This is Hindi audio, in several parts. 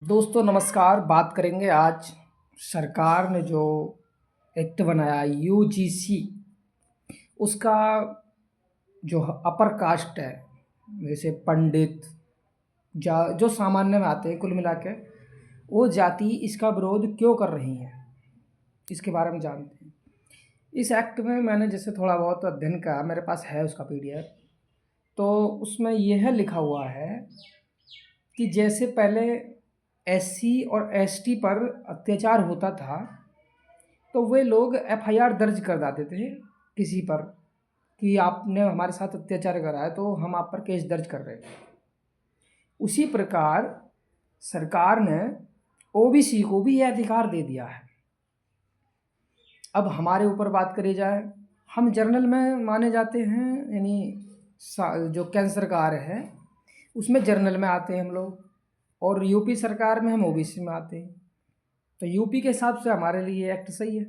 दोस्तों नमस्कार। बात करेंगे आज सरकार ने जो एक्ट बनाया यूजीसी, उसका जो अपर कास्ट है, जैसे पंडित जो सामान्य में आते हैं, कुल मिला के वो जाति इसका विरोध क्यों कर रही हैं, इसके बारे में जानते हैं। इस एक्ट में मैंने जैसे थोड़ा बहुत अध्ययन किया, मेरे पास है उसका पीडीएफ। तो उसमें यह लिखा हुआ है कि जैसे पहले एससी और एसटी पर अत्याचार होता था तो वे लोग एफआईआर दर्ज कर देते थे किसी पर कि आपने हमारे साथ अत्याचार करा है तो हम आप पर केस दर्ज कर रहे हैं। उसी प्रकार सरकार ने ओबीसी को भी यह अधिकार दे दिया है। अब हमारे ऊपर बात करी जाए, हम जर्नल में माने जाते हैं, यानी जो केंद्र सरकार है उसमें जर्नल में आते हैं हम लोग, और यूपी सरकार में हम ओबीसी में आते हैं। तो यूपी के हिसाब से हमारे लिए एक्ट सही है,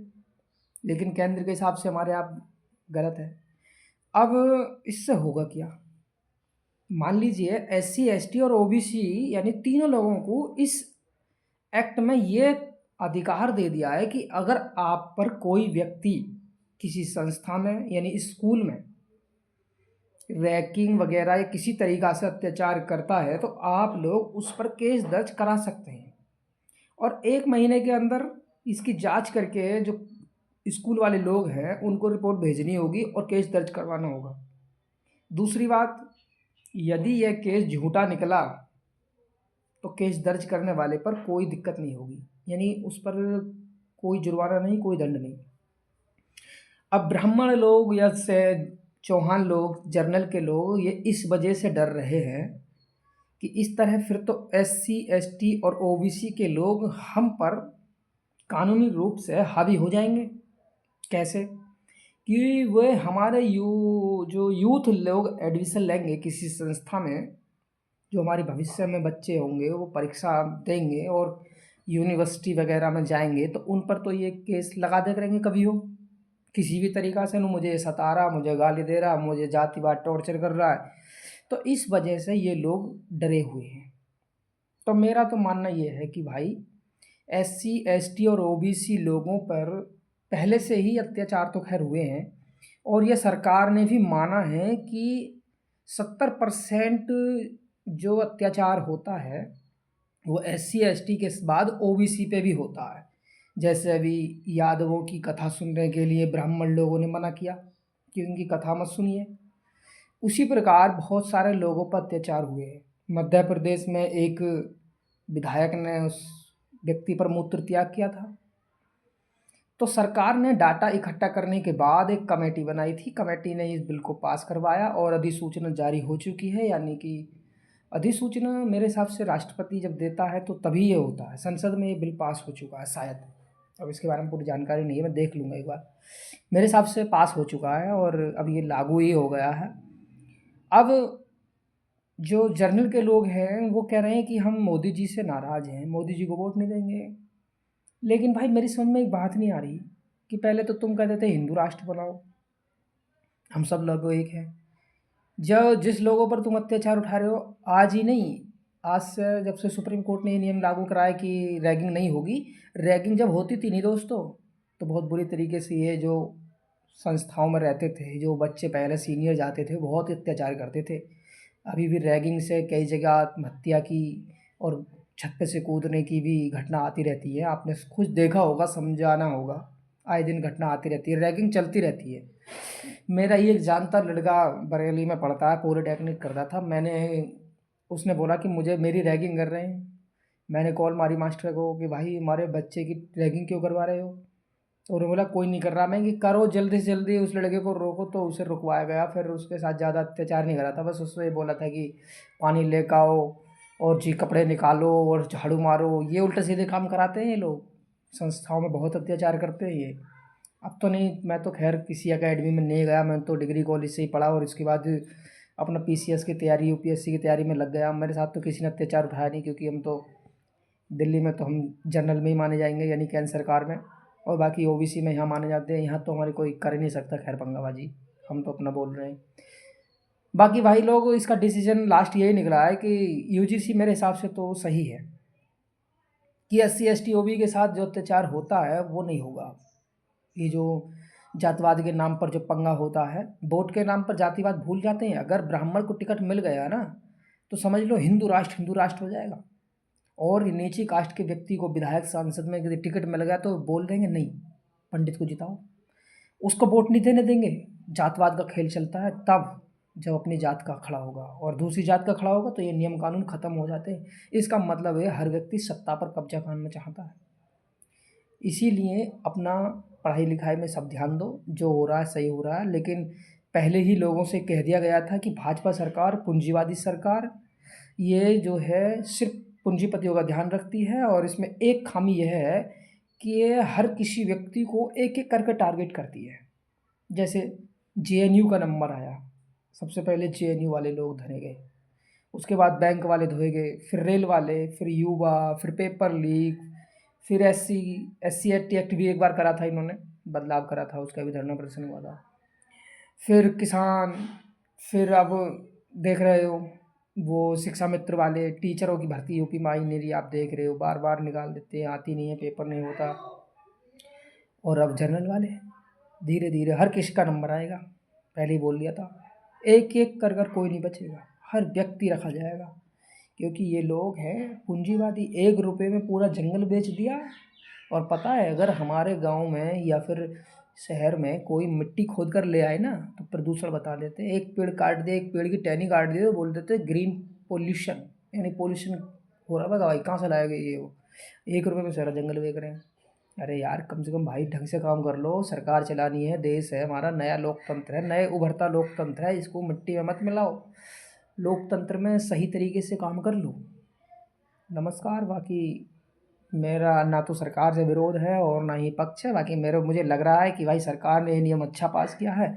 लेकिन केंद्र के हिसाब से हमारे आप गलत है। अब इससे होगा क्या? मान लीजिए एससी एसटी और ओबीसी यानी तीनों लोगों को इस एक्ट में ये अधिकार दे दिया है कि अगर आप पर कोई व्यक्ति किसी संस्था में यानी स्कूल में रैगिंग वगैरह या किसी तरीक़ा से अत्याचार करता है तो आप लोग उस पर केस दर्ज करा सकते हैं, और 1 महीने के अंदर इसकी जांच करके जो स्कूल वाले लोग हैं उनको रिपोर्ट भेजनी होगी और केस दर्ज करवाना होगा। दूसरी बात, यदि यह केस झूठा निकला तो केस दर्ज करने वाले पर कोई दिक्कत नहीं होगी, यानी उस पर कोई जुर्माना नहीं, कोई दंड नहीं। अब ब्राह्मण लोग या से चौहान लोग, जर्नल के लोग, ये इस वजह से डर रहे हैं कि इस तरह फिर तो एससी एसटी और ओबीसी के लोग हम पर कानूनी रूप से हावी हो जाएंगे। कैसे? कि वे हमारे जो यूथ लोग एडमिशन लेंगे किसी संस्था में, जो हमारे भविष्य में बच्चे होंगे वो परीक्षा देंगे और यूनिवर्सिटी वगैरह में जाएंगे, तो उन पर तो ये केस लगा दे करेंगे कभी हो किसी भी तरीक़ा से, न मुझे सता रहा, मुझे गाली दे रहा, मुझे जातिवाद टॉर्चर कर रहा है। तो इस वजह से ये लोग डरे हुए हैं। तो मेरा तो मानना ये है कि भाई एससी एसटी और ओबीसी लोगों पर पहले से ही अत्याचार तो खैर हुए हैं, और ये सरकार ने भी माना है कि 70% जो अत्याचार होता है वो एससी एसटी के बाद ओबीसी पे भी होता है। जैसे अभी यादवों की कथा सुनने के लिए ब्राह्मण लोगों ने मना किया कि उनकी कथा मत सुनिए, उसी प्रकार बहुत सारे लोगों पर अत्याचार हुए हैं। मध्य प्रदेश में एक विधायक ने उस व्यक्ति पर मूत्र त्याग किया था। तो सरकार ने डाटा इकट्ठा करने के बाद एक कमेटी बनाई थी, कमेटी ने इस बिल को पास करवाया और अधिसूचना जारी हो चुकी है। यानी कि अधिसूचना मेरे हिसाब से राष्ट्रपति जब देता है तो तभी ये होता है। संसद में ये बिल पास हो चुका है शायद, अब इसके बारे में पूरी जानकारी नहीं है, मैं देख लूँगा एक बार। मेरे हिसाब से पास हो चुका है और अब ये लागू ही हो गया है। अब जो जर्नल के लोग हैं वो कह रहे हैं कि हम मोदी जी से नाराज़ हैं, मोदी जी को वोट नहीं देंगे। लेकिन भाई मेरी समझ में एक बात नहीं आ रही कि पहले तो तुम कहते थे हिंदू राष्ट्र बनाओ, हम सब लोग एक हैं। जो जिस लोगों पर तुम अत्याचार उठा रहे हो, आज ही नहीं, आज से जब से सुप्रीम कोर्ट ने ये नियम लागू कराया कि रैगिंग नहीं होगी, रैगिंग जब होती थी नहीं दोस्तों, तो बहुत बुरी तरीके से ये जो संस्थाओं में रहते थे, जो बच्चे पहले सीनियर जाते थे, बहुत अत्याचार करते थे। अभी भी रैगिंग से कई जगह आत्महत्या की और छत पे से कूदने की भी घटना आती रहती है। आपने खुद देखा होगा, समझाना होगा, आए दिन घटना आती रहती है, रैगिंग चलती रहती है। मेरा ही एक जानता लड़का बरेली में पढ़ता है, पॉलिटेक्निक कर रहा था, उसने बोला कि मुझे मेरी रैगिंग कर रहे हैं। मैंने कॉल मारी मास्टर को कि भाई हमारे बच्चे की रैगिंग क्यों करवा रहे हो? तो उन्होंने बोला कोई नहीं कर रहा। मैं कि करो जल्दी से जल्दी उस लड़के को रोको, तो उसे रुकवाया गया। फिर उसके साथ ज़्यादा अत्याचार नहीं करा था, बस उससे बोला था कि पानी लेकर आओ और जी कपड़े निकालो और झाड़ू मारो। ये उल्टे सीधे काम कराते हैं ये लोग, संस्थाओं में बहुत अत्याचार करते हैं ये। अब तो नहीं, मैं तो खैर किसी एकेडमी में नहीं गया, मैं तो डिग्री कॉलेज से ही पढ़ा और इसके बाद अपना पीसीएस की तैयारी, यूपीएससी की तैयारी में लग गया। मेरे साथ तो किसी ने अत्याचार उठाया नहीं, क्योंकि हम तो दिल्ली में तो हम जनरल में ही माने जाएंगे, यानी केंद्र सरकार में, और बाकी ओबीसी में यहाँ माने जाते हैं। यहाँ तो हमारी कोई कर ही नहीं सकता खैर पंगाबाजी, हम तो अपना बोल रहे हैं। बाकी भाई लोग, इसका डिसीजन लास्ट यही निकला है कि यूजीसी मेरे हिसाब से तो सही है। कि एससी एसटी ओबी के साथ जो अत्याचार होता है वो नहीं होगा। ये जो जातिवाद के नाम पर जो पंगा होता है, वोट के नाम पर जातिवाद भूल जाते हैं। अगर ब्राह्मण को टिकट मिल गया ना तो समझ लो हिंदू राष्ट्र हो जाएगा। और नीची कास्ट के व्यक्ति को विधायक सांसद में यदि टिकट मिल गया तो बोल देंगे नहीं, पंडित को जिताओ, उसको वोट नहीं देने देंगे। जातवाद का खेल चलता है तब जब अपनी जात का खड़ा होगा और दूसरी जात का खड़ा होगा तो ये नियम कानून ख़त्म हो जाते हैं। इसका मतलब है हर व्यक्ति सत्ता पर कब्जा करना चाहता है। इसीलिए अपना पढ़ाई लिखाई में सब ध्यान दो, जो हो रहा है सही हो रहा है। लेकिन पहले ही लोगों से कह दिया गया था कि भाजपा सरकार पूंजीवादी सरकार, ये जो है सिर्फ पूंजीपतियों का ध्यान रखती है। और इसमें एक खामी यह है कि ये हर किसी व्यक्ति को एक एक करके टारगेट करती है। जैसे जेएनयू का नंबर आया, सबसे पहले जेएनयू वाले लोग धरे गए, उसके बाद बैंक वाले धोए गए, फिर रेल वाले, फिर युवा, फिर पेपर लीक, फिर एससी एक्ट भी एक बार करा था इन्होंने, बदलाव करा था, उसका भी धरना प्रदर्शन हुआ था। फिर किसान, फिर अब देख रहे हो वो शिक्षा मित्र वाले, टीचरों की भर्ती यूपी में आई नहीं रही, आप देख रहे हो बार बार निकाल देते हैं, आती नहीं है, पेपर नहीं होता। और अब जनरल वाले, धीरे धीरे हर किसी का नंबर आएगा, पहले ही बोल दिया था। एक एक कर कोई नहीं बचेगा, हर व्यक्ति रखा जाएगा, क्योंकि ये लोग हैं पूंजीवादी। 1 रुपये में पूरा जंगल बेच दिया। और पता है अगर हमारे गांव में या फिर शहर में कोई मिट्टी खोद कर ले आए ना तो प्रदूषण बता देते हैं। एक पेड़ काट दे, एक पेड़ की टहनी काट दे तो बोल देते ग्रीन पोल्यूशन, यानी पोल्यूशन हो रहा है। भाई कहाँ से लाया गया ये वो, 1 रुपये में सारा जंगल बेच रहे हैं। अरे यार कम से कम भाई ढंग से काम कर लो, सरकार चलानी है, देश है हमारा, नया लोकतंत्र है, नए उभरता लोकतंत्र है, इसको मिट्टी में मत मिलाओ, लोकतंत्र में सही तरीके से काम कर लो। नमस्कार। बाकी मेरा ना तो सरकार से विरोध है और ना ही पक्ष है। बाकी मुझे लग रहा है कि भाई सरकार ने ये नियम अच्छा पास किया है,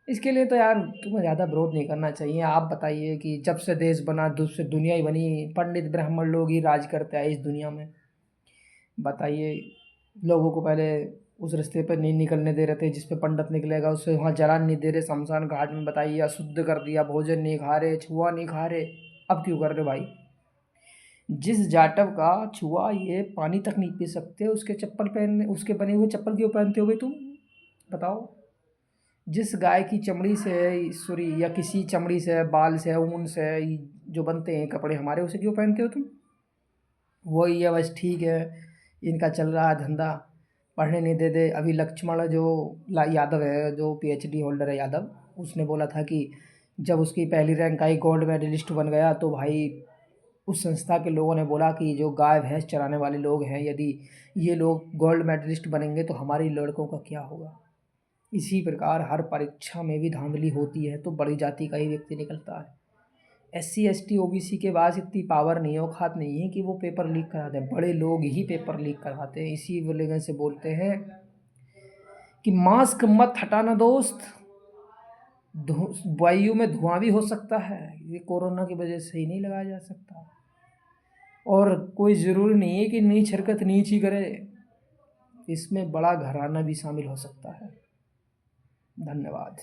इसके लिए तो यार तुम्हें ज़्यादा विरोध नहीं करना चाहिए। आप बताइए कि जब से देश बना, जब से दुनिया ही बनी, पंडित ब्राह्मण लोग ही राज करते हैं इस दुनिया में। बताइए, लोगों को पहले उस रास्ते पर नहीं निकलने दे रहे थे जिस पे पंडित निकलेगा, उससे वहाँ जलान नहीं दे रहे शमशान घाट में। बताइए, अशुद्ध कर दिया, भोजन नहीं खा रहे, छुआ नहीं खा रहे, अब क्यों कर रहे भाई? जिस जाटव का छुआ ये पानी तक नहीं पी सकते, उसके चप्पल पहनने, उसके बने हुए चप्पल क्यों पहनते हो भाई तुम? बताओ। जिस गाय की चमड़ी से सॉरी या किसी चमड़ी से, बाल से, ऊन से जो बनते हैं कपड़े हमारे, उसे क्यों पहनते हो तुम? वही है बस, ठीक है, इनका चल रहा है धंधा, पढ़ने नहीं देते। अभी लक्ष्मण जो यादव है, जो पीएचडी होल्डर है यादव, उसने बोला था कि जब उसकी पहली रैंक आई, गोल्ड मेडलिस्ट बन गया, तो भाई उस संस्था के लोगों ने बोला कि जो गाय भैंस चराने वाले लोग हैं, यदि ये लोग गोल्ड मेडलिस्ट बनेंगे तो हमारे लड़कों का क्या होगा? इसी प्रकार हर परीक्षा में भी धांधली होती है तो बड़ी जाति का ही व्यक्ति निकलता है। एससी एसटी ओबीसी के पास इतनी पावर नहीं, औकात नहीं है कि वो पेपर लीक करा दें। बड़े लोग ही पेपर लीक करवाते हैं। इसी वजह से बोलते हैं कि मास्क मत हटाना दोस्त, वायु में धुआं भी हो सकता है, ये कोरोना की वजह से ही नहीं लगाया जा सकता। और कोई ज़रूरी नहीं है कि नीच हरकत नीच ही करे, इसमें बड़ा घराना भी शामिल हो सकता है। धन्यवाद।